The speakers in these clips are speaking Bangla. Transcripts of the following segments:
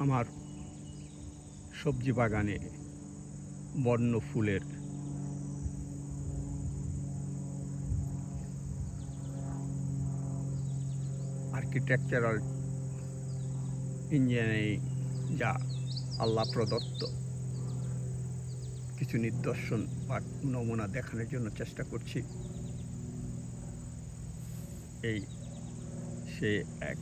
আমার সবজি বাগানে বন্য ফুলের আর্কিটেকচারাল ইঞ্জিনিয়ারিং যা আল্লাহ প্রদত্ত কিছু নিদর্শন বা নমুনা দেখানোর জন্য চেষ্টা করছি। এই সে এক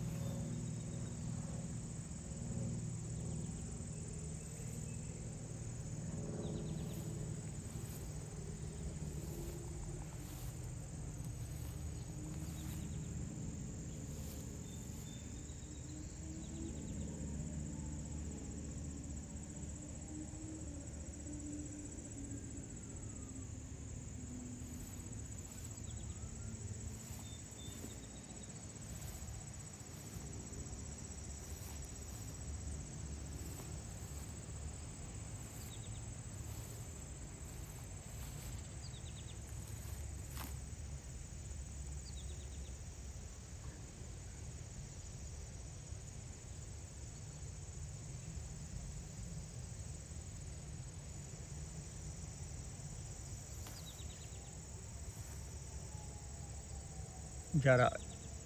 যারা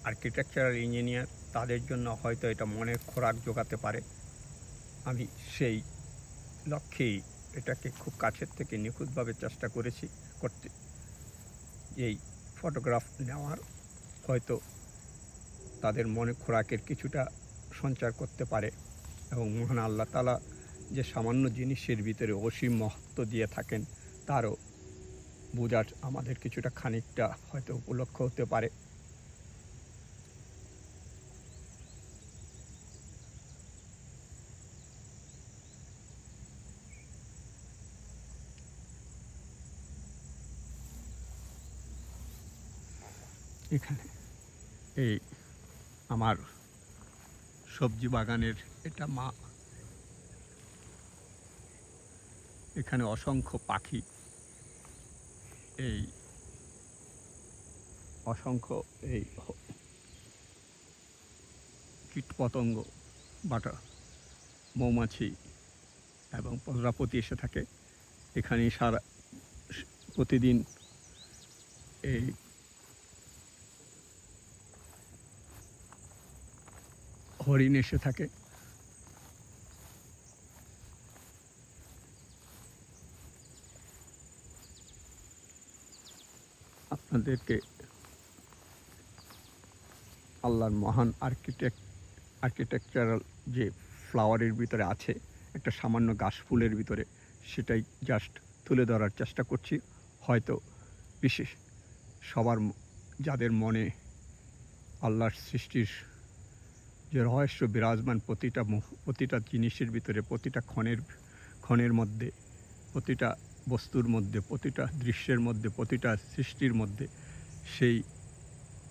আর্কিটেকচারাল ইঞ্জিনিয়ার তাদের জন্য হয়তো এটা মনের খোরাক জোগাতে পারে। আমি সেই লক্ষ্যেই এটাকে খুব কাছের থেকে নিখুঁতভাবে চেষ্টা করেছি করতে। এই ফটোগ্রাফ নেওয়ার হয়তো তাদের মনে খোরাকের কিছুটা সঞ্চার করতে পারে এবং মহান আল্লাহ তাআলা যে সামান্য জিনিসের ভিতরে অসীম মহত্ব দিয়ে থাকেন তারও বোঝার আমাদের কিছুটা খানিকটা হয়তো উপলক্ষ হতে পারে। এখানে এই আমার সবজি বাগানের এটা মা। এখানে অসংখ্য পাখি, এই অসংখ্য এই কীটপতঙ্গ বাটা মৌমাছি এবং প্রজাপতি এসে থাকে। এখানে সারা প্রতিদিন এই হরিণ এসে থাকে। আপনাদেরকে আল্লাহর মহান আর্কিটেকচারাল যে ফ্লাওয়ারের ভিতরে আছে একটা সামান্য গাছ ফুলের ভিতরে, সেটাই জাস্ট তুলে ধরার চেষ্টা করছি। হয়তো বিশেষ সবার যাদের মনে আল্লাহর সৃষ্টির যে রহস্য বিরাজমান প্রতিটা জিনিসের ভিতরে, প্রতিটা ক্ষণের মধ্যে, প্রতিটা বস্তুর মধ্যে, প্রতিটা দৃশ্যের মধ্যে, প্রতিটা সৃষ্টির মধ্যে সেই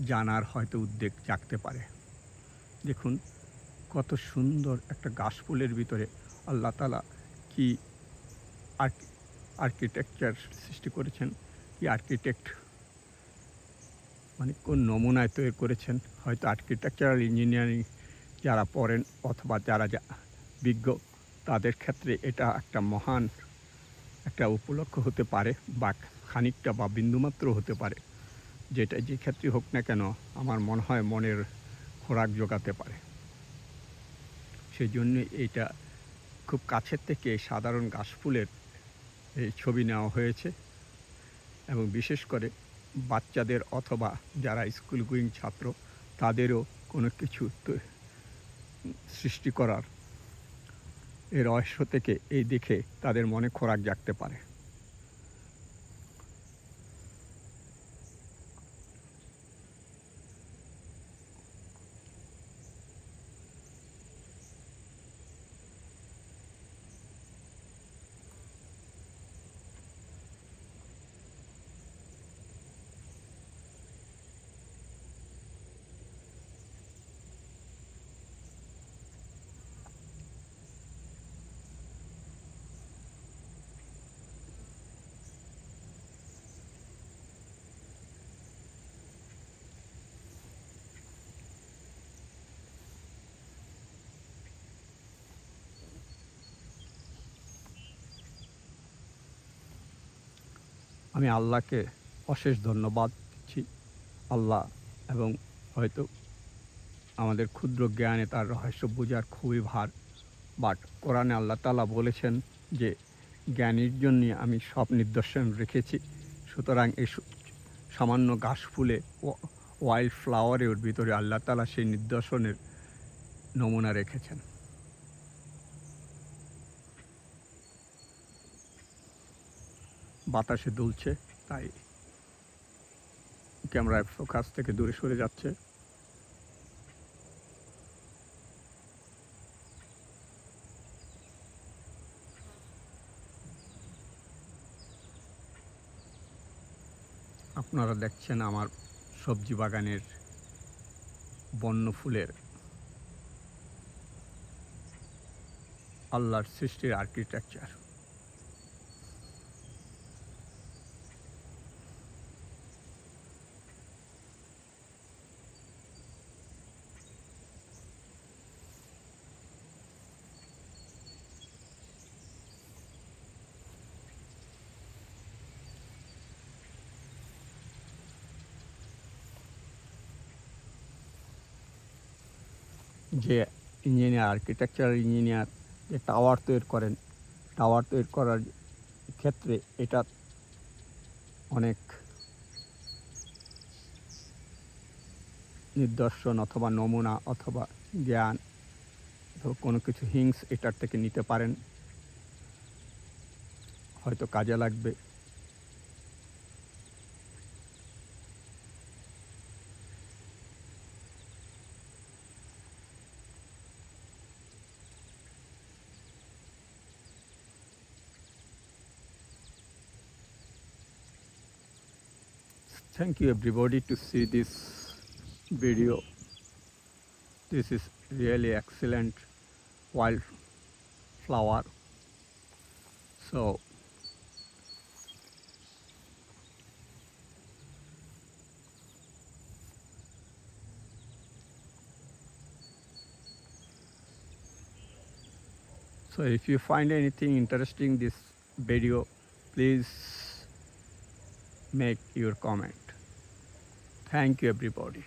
জানার হয়তো উদ্বেগ জাগতে পারে। দেখুন কত সুন্দর একটা গাছ ফুলের ভিতরে আল্লাহ তাআলা কি আর্কিটেকচার সৃষ্টি করেছেন, কি আর্কিটেক্ট মানে কোন নমুনায় তৈরি করেছেন। হয়তো আর্কিটেকচারাল ইঞ্জিনিয়ারিং যারা পড়েন অথবা যারা বিজ্ঞ তাদের ক্ষেত্রে এটা একটা মহান একটা উপলক্ষ হতে পারে বা খানিকটা বা বিন্দুমাত্র হতে পারে, যেটা যে ক্ষেত্রে হোক না কেন আমার মনে হয় মনের খোরাক জোগাতে পারে। সেই জন্য এইটা খুব কাছের থেকে সাধারণ গাছফুলের এই ছবি নেওয়া হয়েছে এবং বিশেষ করে বাচ্চাদের অথবা যারা স্কুল গোয়িং ছাত্র তাদেরও কোনো কিছু সৃষ্টি করার এই রহস্য থেকে এই দেখে তাদের মনে খোরাক জাগতে পারে। আমি আল্লাহকে অশেষ ধন্যবাদ দিচ্ছি। আল্লাহ এবং হয়তো আমাদের ক্ষুদ্র জ্ঞানে তার রহস্য বোঝার খুবই ভার। বাট কোরআনে আল্লাহ তাআলা বলেছেন যে জ্ঞানীর জন্যে আমি সব নিদর্শন রেখেছি। সুতরাং এই সামান্য ঘাস ফুলে ওয়াইল্ড ফ্লাওয়ারের ভিতরে আল্লাহ তাআলা সেই নিদর্শনের নমুনা রেখেছেন। বাতাসে দুলছে, তাই ক্যামেরায় ফোকাস থেকে দূরে সরে যাচ্ছে। আপনারা দেখছেন আমার সবজি বাগানের বন্য ফুলের আল্লাহর সৃষ্টির আর্কিটেকচার। যে ইঞ্জিনিয়ার, আর্কিটেকচারাল ইঞ্জিনিয়ার যে টাওয়ার তৈরি করেন, টাওয়ার তৈরি করার ক্ষেত্রে এটা অনেক নিদর্শন অথবা নমুনা অথবা জ্ঞান কোনো কিছু হিংস এটার থেকে নিতে পারেন, হয়তো কাজে লাগবে। Thank you everybody to see this video. This is really excellent wildflower. So if you find anything interesting this video, please make your comment. Thank you everybody.